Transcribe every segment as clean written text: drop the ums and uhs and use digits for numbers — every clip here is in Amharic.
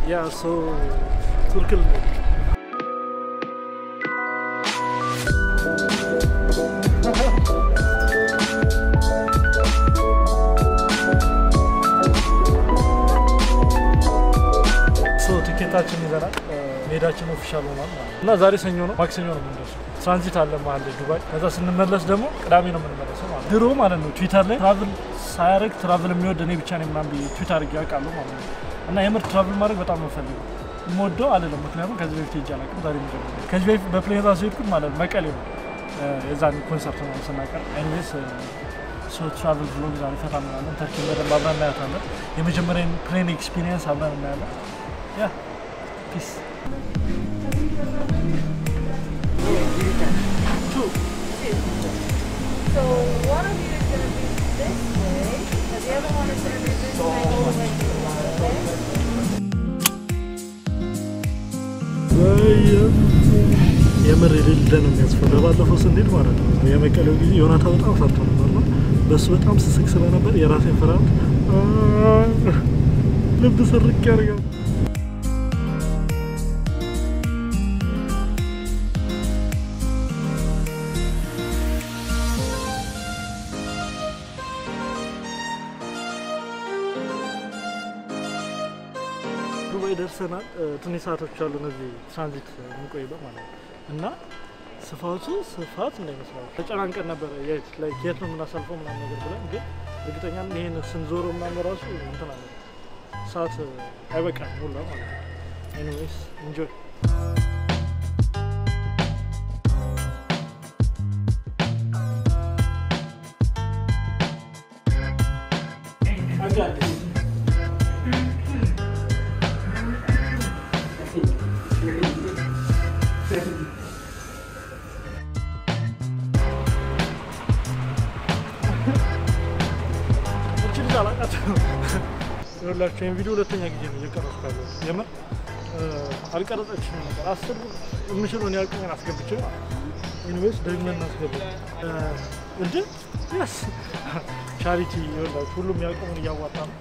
Yeah, so Turkey. So ticketaችን ይዘናል ሜዳችን ኦፊሻል ሆኗል እና ዛሬ ሰኞ ነው ማክሰኞ ነው የምንደርሰው ትራንዚት አለ ማለት ዱባይ ከዛ ስንመለስ ደግሞ ቅዳሜ ነው የምንመለሰው ማለት ድሮ ማለት ነው ትዊተር ላይ ትራቭል የሚወድ እኔ ብቻ ነኝ ምናምን ትዊተር ያውቃሉ ማለት ነው እና የምር ትራቭል ማድረግ በጣም ነው ፈልገው ሞዶ አይደለም ምክንያቱም ከዚህ በፊት ይጃላልኩ ዛሬ ነው ከዚህ በፊት በፕሌን ራሱ ሄድኩት ማለት መቀሌ ነው የዛን ኮንሰርት ነው ስናቀር ኤኒዌይስ ሶ ትራቭል ብሎግ ዛሬ ፈታምናለን ተርኪ በደንብ አብረን እናያታለን የመጀመሪያ ፕሌን ኤክስፒሪየንስ አብረን እናያለን Yeah, peace. Two. So one of you is going to be this way, and the other one is going to be this way all the way to the right, የምር የሌለ ነው የሚያስፈራው ባለፈው ስንሄድ ማለት ነው የመቀሌው ጊዜ ዮናታ በጣም ፈርቶ ነበርና በሱ በጣም ስስክ ስለነበር የራሴን ፍርሃት ልብ ስርቅ ያደርጋል ዱባይ ደርሰናል ትንሽ ሰዓቶች አሉ እዚህ ትራንዚት እንቆይበው ማለት እና ስፋት እንደሚመስለው ተጨናንቀን ነበር የት ነው የምናሳልፈው ምናምን ነገር ብለን ግን እርግጠኛ ነኝ ይሄን ስንዞረው ምናምን ራሱ እንትን አለ ሰዓት አይበቃም ሁላ ማለት ነው ኤኒዌይስ ኢንጆይ ሁላችሁ ይሄን ቪዲዮ ሁለተኛ ጊዜ ነው እየቀረጽኩ ያለሁት የምር አልቀረጸችም ነበር 10 ምሽሉን ያልኩኝ አስገብቼው ኢንቨስት ደግመን እናስገባው እንዴ ያስ ቻሪቲ ይወላችሁ ሁሉም ያውቀውን እያዋጣ ነው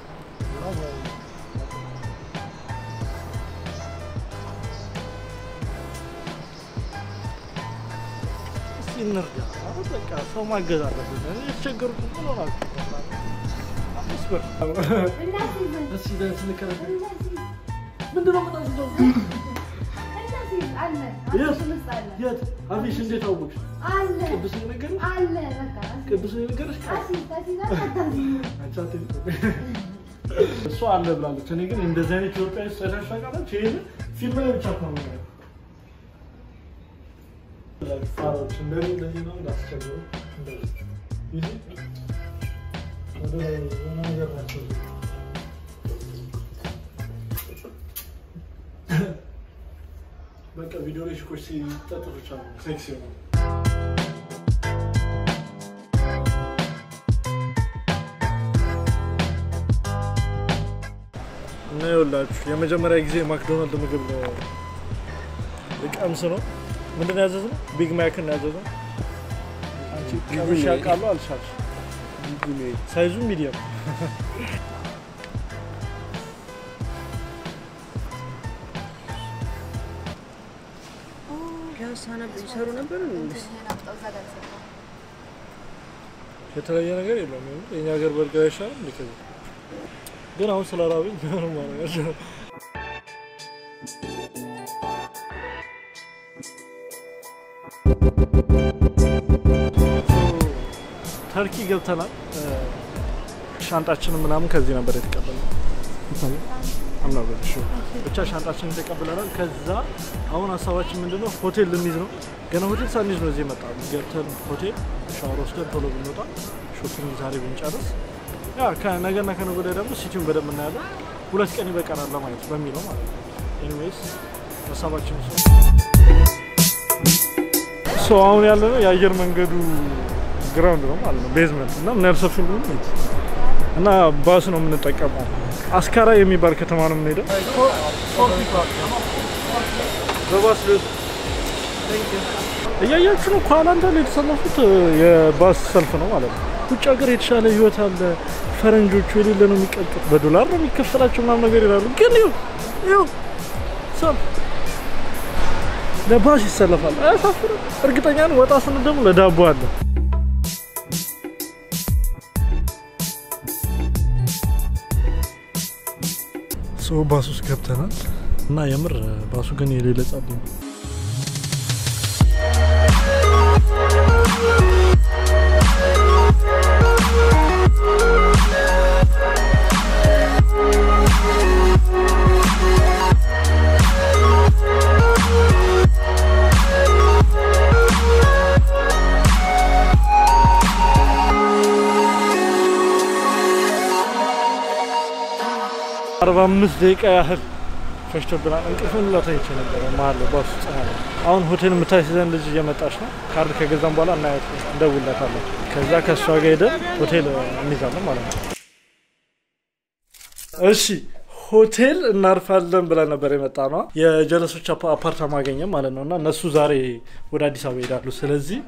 ሲንርዳ በቃ ሰው ማገዝ አለበት እኔ የተቸገሩት ሁሉ ናቸው አስበር እሺ ደስ ልከረክ ምንድነው መጣው አለ የት አብይሽ እንዴት አወቅሽ አለ ቅዱስ ነገር አለ በቃ ቅዱስ ነገር እሱ አለ ብላለች እኔ ግን እንደዚህ አይነት ኢትዮጵያ ተሻሻቃለች ይሄ ፊልም ላይ ብቻ ነው ፋሮች እንደዚህ ነው እንዳስቸገሩ እንደዚህ ወደ ነገር ናቸው በቃ ቪዲዮ ላይ ሽኮሽ ሲጠጥሩቻ ነው ሴክሲ ነው እና ይኸውላችሁ የመጀመሪያ ጊዜ ማክዶናልድ ምግብ ነው ልቀምስ ነው ምንድነው ያዘዝነው ቢግ ማክ እና ያዘዝነው አንቺ ቀምሽ ያውቃሉ አልሻልሽ ሳይዙ ሚዲየም ያሳና ቢሰሩ ነበር እንዴ የተለየ ነገር የለም የኛ ሀገር በርገር ይሻላል እንዴ ግን አሁን ስለራበኝ ምንም ማለት ነው ተርኪ ገብተናል ሻንጣችንን ምናምን ከዚህ ነበር የተቀበልነው አምናበልሽ ብቻ ሻንጣችንን ተቀበለናል ከዛ አሁን ሀሳባችን ምንድነው ሆቴል ልንይዝ ነው ገና ሆቴል ሳንይዝ ነው እዚህ መጣን ገብተን ሆቴል ሻወር ወስደን ቶሎ ብንወጣ ሾፒንግ ዛሬ ብንጨርስ ያ ከነገና ከነገ ወዲያ ደግሞ ሲቲውን በደንብ እናያለን ሁለት ቀን ይበቃናል ለማየት በሚለው ማለት ነው ኤኒዌይስ ሀሳባችን ሶ አሁን ያለነው የአየር መንገዱ ግራውንድ ነው ማለት ነው ቤዝመንት እና ምን ያህል ሰፊ ነው እና ባስ ነው የምንጠቀመው አስካራ የሚባል ከተማ ነው የምንሄደው በባስ እያያችሁ ነው ኳላንታ ላይ የተሰለፉት የባስ ሰልፍ ነው ማለት ነው ውጭ ሀገር የተሻለ ህይወት አለ ፈረንጆቹ የሌለ ነው የሚቀጥሉት በዶላር ነው የሚከፈላቸው ምናምን ነገር ይላሉ ግን ይኸው ሰው ለባስ ይሰለፋል። አያሳፍርም? እርግጠኛ ነኝ ወጣ ስንል ደግሞ ለዳቦ አለ። ሰው ባስ ውስጥ ገብተናል እና የምር ባሱ ግን የሌለ ጸጥ ነው። አርባ 5 ደቂቃ ያህል ፈሽቶብናል። እንቅልፍን ላታይቼ ነበር ማለት ባሱ ፀሐይ። አሁን ሆቴል የምታስይዘን ልጅ እየመጣች ነው። ካርድ ከገዛን በኋላ እናያት እንደውላታለን። ከዛ ከሷ ጋር ሄደን ሆቴል እንይዛለን ማለት ነው። እሺ ሆቴል እናርፋለን ብለን ነበር የመጣነው። የጀለሶች አፓርታማ አገኘን ማለት ነውና እነሱ ዛሬ ወደ አዲስ አበባ ይሄዳሉ። ስለዚህ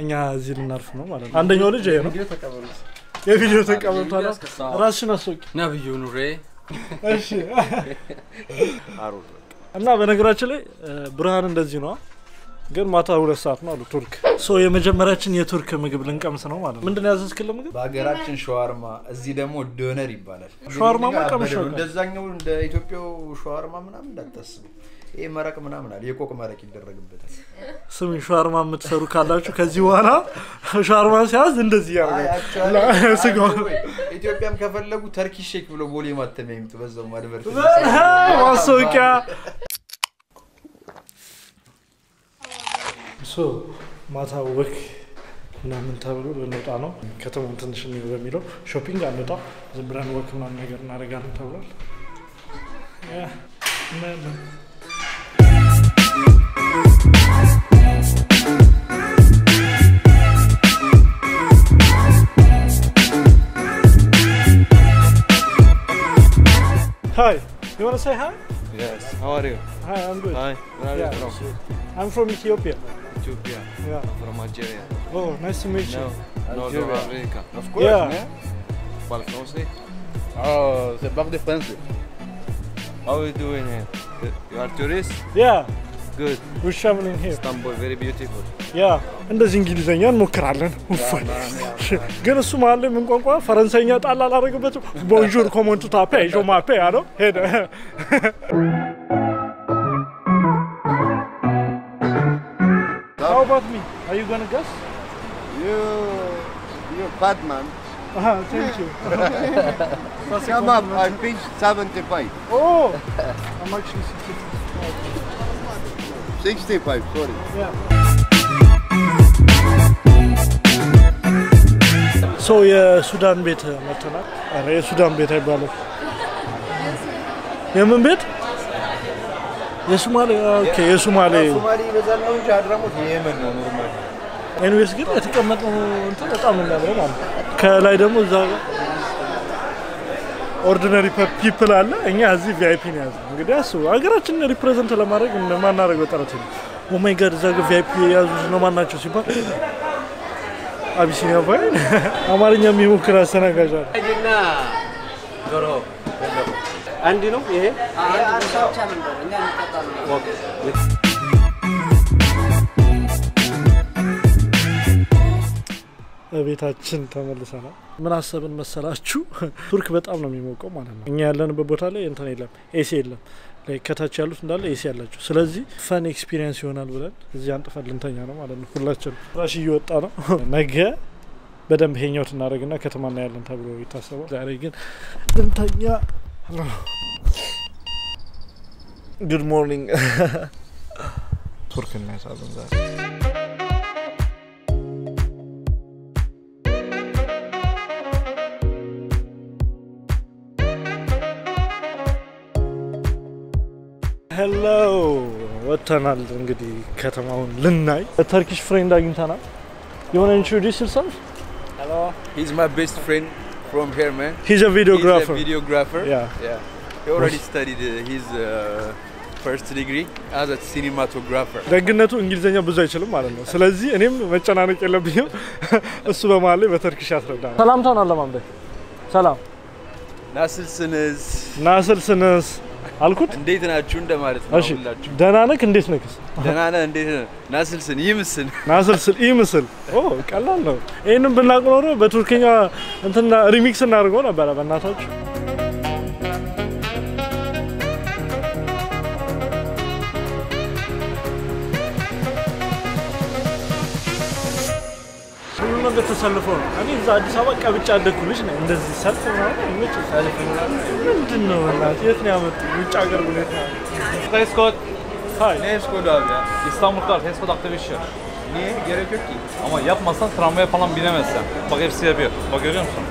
እኛ እዚህ ልናርፍ ነው ማለት ነው። አንደኛው ልጅ ይሄ ነው። የቪዲዮ ተቀበሉታል። ራስሽን አስወቂ ነብዩ ኑሬ እሺ እና በነገራችን ላይ ብርሃን እንደዚህ ነው ግን ማታ 2 ሰዓት ነው አሉ ቱርክ። ሶ የመጀመሪያችን የቱርክ ምግብ ልንቀምስ ነው ማለት ነው። ምንድነው ያዘዝክልን ምግብ? በአገራችን ሸዋርማ፣ እዚህ ደግሞ ዶነር ይባላል። ሸዋርማ ማቀምሻው እንደዛኛው እንደ ኢትዮጵያው ሸዋርማ ምናምን እንዳታስቡ። ይሄ መረቅ ምናምን አለ፣ የቆቅ መረቅ ይደረግበታል። ስሚ ሸዋርማ የምትሰሩ ካላችሁ ከዚህ በኋላ ሸዋርማ ሲያዝ እንደዚህ ያርጋል። ስጋው ኢትዮጵያም ከፈለጉ ተርኪ ሼክ ብሎ ቦሌ ማተሚያ ይምጡ በዛው ማድበርት ማሶቂያ። ሶ ማታ ወክ ምናምን ተብሎ ልንወጣ ነው። ከተማውን ትንሽ ነው በሚለው ሾፒንግ አንወጣ ዝም ብለን ወክ ምናምን ነገር እናደርጋለን ተብሏል። ያ Hi, you want to say hi? Yes, how are you? Hi, I'm good. Hi, where are Yeah. you from? I'm from Ethiopia. Ethiopia. Yeah. I'm from Algeria. Oh, nice to meet you. No, North Africa. Of course, Yeah. man. Parle français? Oh, c'est pas de français. How are you doing here? You are tourist? Yeah, Good. we're traveling here. Istanbul, very beautiful. Yeah, እንደዚህ እንግሊዘኛ እንሞክራለን። ግን እሱ ማለት ምን ቋንቋ ፈረንሳይኛ ጣል አላደረገበትም። ቦንጆር ኮሞንቱ ታፔ ጆ ማፔ አለው ሄደ። How about me? Are you gonna guess? You're fat man. Thank you. Come up, I pitched 75. Oh, I'm actually 65, sorry. Yeah. So የሱዳን ቤት መተናል። አረ የሱዳን ቤት አይባልም። የምን ቤት? የሶማሌ ኦኬ፣ የሶማሌ ይበዛል ነው እንጂ አድራሞት የየመን ነው ኖርማል። ኤኒዌይስ ግን የተቀመጠው እንትን በጣም ነው የሚያምረው ማለት ነው። ከላይ ደግሞ እዛ ኦርዲነሪ ፒፕል አለ። እኛ እዚህ ቪአይፒ ነው ያዘው። እንግዲህ እሱ ሀገራችንን ሪፕሬዘንት ለማድረግ እንደማናደርገው ጥረት ነው። ኦ ማይ ጋድ እዛ ቪአይፒ ያዙት ነው ማናቸው ሲባል አቢሲኒያ ባይ አማርኛ የሚሞክር አስተናጋጅ አለ። አይደና ዶሮ አንድ ነው ይሄ አንሳቻ ነበር እኛ እንጠጣለን። ቤታችን ተመልሰናል። ምን አሰብን መሰላችሁ? ቱርክ በጣም ነው የሚሞቀው ማለት ነው። እኛ ያለንበት ቦታ ላይ እንትን የለም፣ ኤሲ የለም። ከታች ያሉት እንዳለ ኤሲ ያላቸው። ስለዚህ ፈን ኤክስፒሪየንስ ይሆናል ብለን እዚህ አንጥፈን ልንተኛ ነው ማለት ነው። ሁላችን ራሽ እየወጣ ነው። ነገ በደንብ ሄኛውት እናደርግና ከተማ እናያለን ተብሎ ይታሰባል። ዛሬ ግን ልንተኛ። ጉድ ሞርኒንግ። ቱርክ እናያለን ዛሬ። ሄሎ ወጥተናል እንግዲህ ከተማውን ልናይ። ተርኪሽ ፍሬንድ አግኝተናል። You want to introduce yourself? Hello. He's my best friend from here, man. He's a videographer. He's a videographer. Yeah. He already studied his first degree as a cinematographer. ደግነቱ እንግሊዘኛ ብዙ አይችልም ማለት ነው። ስለዚህ እኔም መጨናነቅ የለብኝም። እሱ በመሃል ላይ በተርኪሽ ያስረዳናል። ሰላምታውን አለማምደ ሰላም Nasılsınız? Nasılsınız? አልኩት እንዴት ናችሁ እንደማለት ነው ሁላችሁ ደህና ነህ እንዴት ነህ ደህና ነህ እንዴት ነህ ናስልስን ይምስል ቀላል ነው ይሄንን ብናውቅ ኖሮ በቱርክኛ እንትና ሪሚክስ እናደርገው ነበር በእናታችሁ ሁሉም ተሰልፈው ነው እኔ እዛ አዲስ አበባ ቀብጫ አደኩልሽ ነው እንደዚህ ሰልፍ ነው ምንጭ ሰልፍ ነው ምንድነው እናት የት ነው ያመጡ ውጭ ሀገር ብለህ Teskot. ሃይ Teskot abi ya İstanbul'da Teskot aktivist. niye gerek yok ki Ama yapmazsan tramvaya falan binemezsen. Bak hepsi yapıyor. Bak görüyor musun?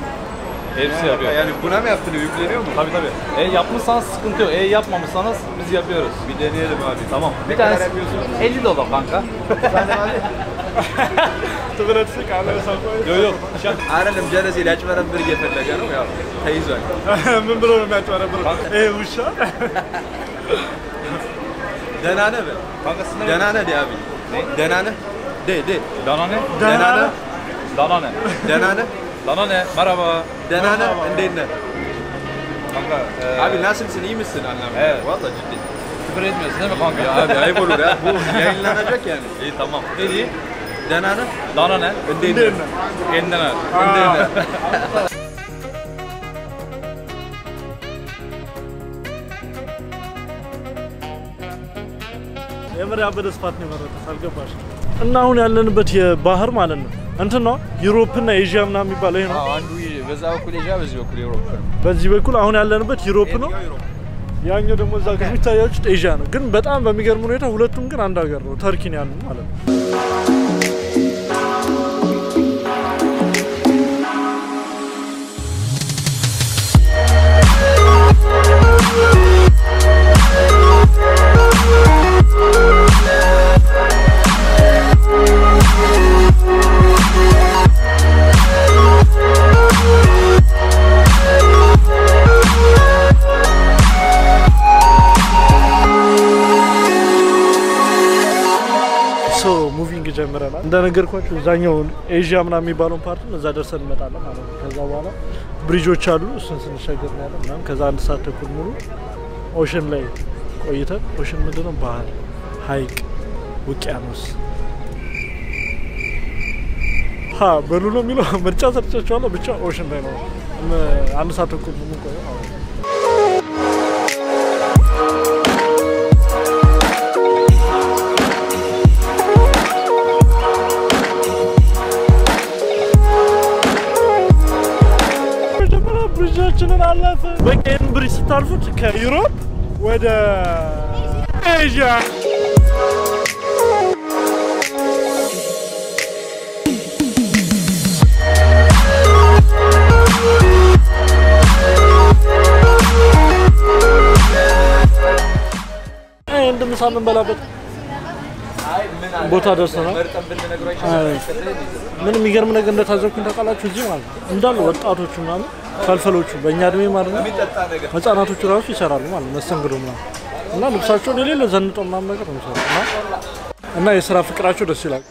Hepsi yapıyor. yani buna mı yaptığını yükleniyor mu Tabii. Yapmışsanız sıkıntı yok. Yapmamışsanız biz yapıyoruz. bir deneyelim abi Tamam. ne kadar yapıyorsunuz $50 kanka. ትብረትስቅ አለ ሰው Yok. አይደለም ጀለስ ሊያጭበረብር እየፈለገ ነው ያው ተይዟል ምን ብሎ ነው የሚያጭበረብር ውሻ ደህና ነህ በል ደህና ነህ ዲያቢ ደህና ነህ ደ Dana ne? ደህና ነህ Dana ne? ደህና ነህ Dana ne? Merhaba. ደህና ነህ እንዴት ነህ Kanka. abi nasılsın iyi misin anlamı Evet. valla ciddi Küfür etmiyorsun değil mi kanka? ya abi ayıp olur ya bu yayınlanacak yani İyi tamam. Ne diyeyim? ደህና ነህ Dana ne? እንዴት ነህ Kendinden al. እንዴት ነህ የመሪያ በደስፋት ነው መረጠ አልገባሽ እና አሁን ያለንበት የባህር ማለት ነው እንትን ነው ዩሮፕ እና ኤዥያ ምናምን የሚባለው ይሄ ነው አንዱ በዛ በኩል ኤዥያ በዚህ በኩል ዩሮፕ በዚህ በኩል አሁን ያለንበት ዩሮፕ ነው ያኛው ደግሞ እዛ ጋር የሚታያችሁት ኤዥያ ነው ግን በጣም በሚገርም ሁኔታ ሁለቱም ግን አንድ ሀገር ነው ተርኪ ነው ያሉት ማለት ነው ጀምረናል እንደነገርኳችሁ እዛኛው ኤዥያ ምናምን የሚባለው ፓርት እዛ ደርሰን እንመጣለን ማለት ነው ከዛ በኋላ ብሪጆች አሉ እሱን ስንሻገር ነው ያለው ምናምን ከዛ አንድ ሰዓት ተኩል ሙሉ ኦሽን ላይ ቆይተን ኦሽን ምንድነው ባህር ሀይቅ ውቅያኖስ በሉ ነው የሚለው ምርጫ ሰጥቻችኋለሁ ብቻ ኦሽን ላይ ነው አንድ ሰዓት ተኩል ሙሉ ቆየን ማለት ነው ብሪጃችንን አለፈ በቀን ብሪጅ ስታልፉት ከዩሮፕ ወደ ኤዥያ እንደምሳ ምንበላበት ቦታ ደርሰናል ምን የሚገርም ነገር እንደታዘብኩኝ ታውቃላችሁ እዚህ ማለት እንዳለ ወጣቶቹ ምናምን ፈልፈሎቹ በእኛ እድሜ ማለት ነው ህፃናቶቹ ራሱ ይሰራሉ ማለት መስተንግዶ ምናምን እና ልብሳቸውን የሌለ ዘንጦ ምናምን ነገር ነው የሚሰሩት እና የስራ ፍቅራቸው ደስ ይላል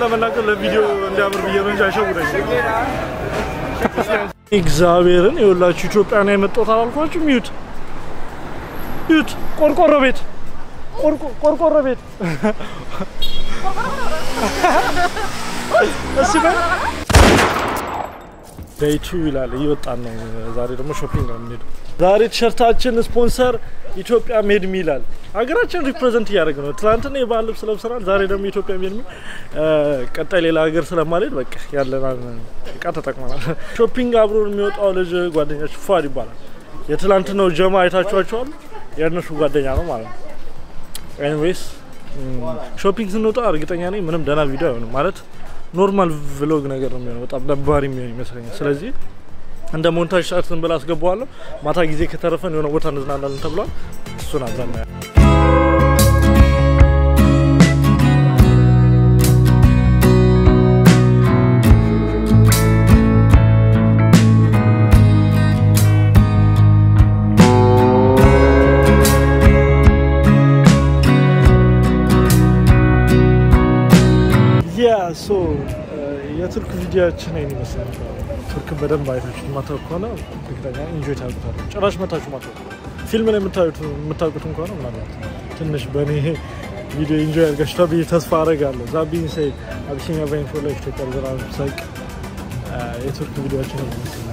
ለመናገር ለቪዲዮ እንዲያምር ብየረንጃ ሸውረኝ እግዚአብሔርን ይወላችሁ ኢትዮጵያና የመጣው ታላልኳችሁ ሚዩት ቆርቆሮ ቤት እሺ በል ዴይ 2 ይላል ይወጣን ነው ዛሬ ደግሞ ሾፒንግ ነው የምንሄደው ዛሬ ቲሸርታችን ስፖንሰር ኢትዮጵያ ሜድ ሚ ይላል ሀገራችን ሪፕሬዘንት ያደርግ ነው ትላንትና የባህል ልብስ ለብሰናል ዛሬ ደግሞ ኢትዮጵያ ሜድ ሚ ቀጣይ ሌላ ሀገር ስለማልሄድ በቃ ያለናል እቃ ተጠቅመናል ሾፒንግ አብሮን የሚወጣው ልጅ ጓደኛችን ፏድ ይባላል የትላንትናው ጀማ አይታችኋቸዋል የእነሱ ጓደኛ ነው ማለት ነው ኤኒዌይስ ሾፒንግ ስንወጣ እርግጠኛ ነኝ ምንም ደህና ቪዲዮ አይሆንም ማለት ኖርማል ቭሎግ ነገር ነው የሚሆነው በጣም ደባሪ የሚሆን ይመስለኛል ስለዚህ እንደ ሞንታጅ ሰዓት ዝም ብላ አስገባዋለሁ ማታ ጊዜ ከተረፈን የሆነ ቦታ እንዝናናለን ተብሏል እሱን አብረን ሶ የቱርክ ቪዲዮአችን ነው የሚመስለው ቱርክ በደንብ አይታችሁ ማታው ከሆነ በግዳኛ ኢንጆይ ታደርጉታላችሁ ጭራሽ መታችሁ ማታው ፊልም ላይ የምታውቁት እንኳን ነው ማለት ትንሽ በኔ ቪዲዮ ኢንጆይ አድርጋችሁ ታቢ ተስፋ አደርጋለሁ ዛቢን ሳይ አብሲኒያ ቫይን ፎር ላይፍ ተቀርበራ ሳይቅ የቱርክ ቪዲዮአችን ነው የሚመስለው